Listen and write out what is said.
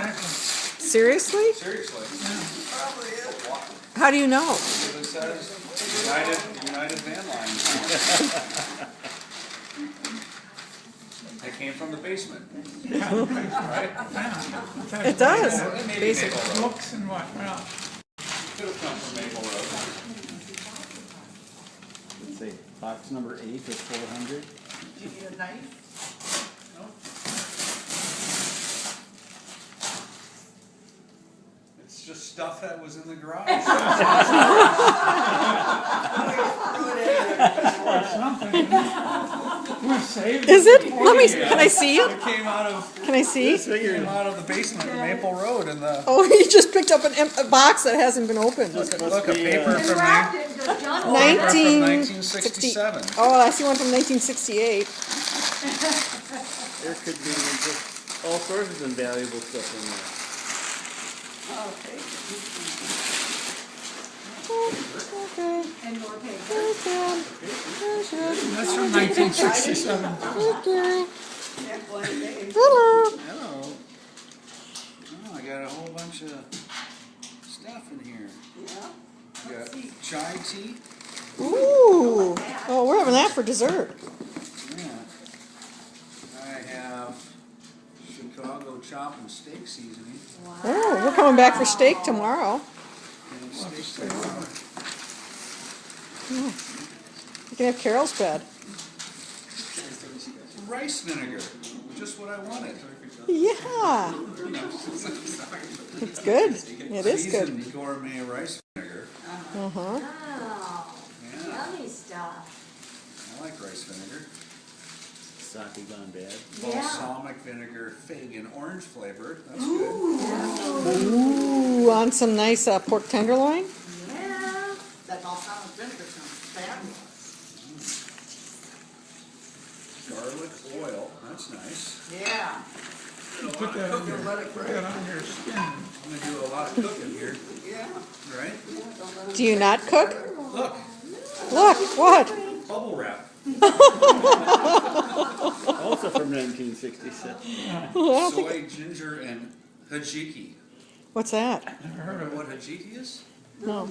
Exactly. Seriously? Seriously. How do you know? It says United Van Line. It came from the basement, right? It does. Maybe Basic. Maple Road. Books and what, well, Could have come from Maple Road. Let's see, box number 8 is 400. Do you need a knife? It's just stuff that was in the garage. something. We're saved. Is it? Let me. Can I see it? It came out of Can I see? came out of the basement of Maple Road, and the Oh, you just picked up a box that hasn't been opened. look a paper And from wrapped it in just John. 1967. Oh, I see one from 1968. There could be just all sorts of invaluable stuff in there. Okay. Okay. And more paper. There's Dad. There's Dad. That's from 1967. Hey, Gary. Can't blame me. Hello. Hello. Oh, I got a whole bunch of stuff in here. Yeah. I got chai tea. Ooh. Oh, we're having that for dessert. Yeah. I have Chicago chop and steak seasoning. Oh, we're coming back for steak tomorrow. And steak powder. You can have Carol's bed. Rice vinegar. Just what I wanted. Yeah. It's good. It is good. Seasoned gourmet rice vinegar. Uh-huh. Wow, Yeah. yummy stuff. I like rice vinegar. Sake gone bad. Yeah. Balsamic vinegar, fig, and orange flavored. That's good. Ooh, on some nice pork tenderloin. Yeah. That balsamic vinegar sounds fabulous. Garlic oil. That's nice. Yeah. Put that on You'll your, let it put break. that on your skin. I'm gonna do a lot of cooking here, Yeah. right? Do you not cook? Look, Look, what? bubble wrap. Also from 1966. Soy, ginger, and hajiki. What's that? Never heard of it. What hajiki is? No.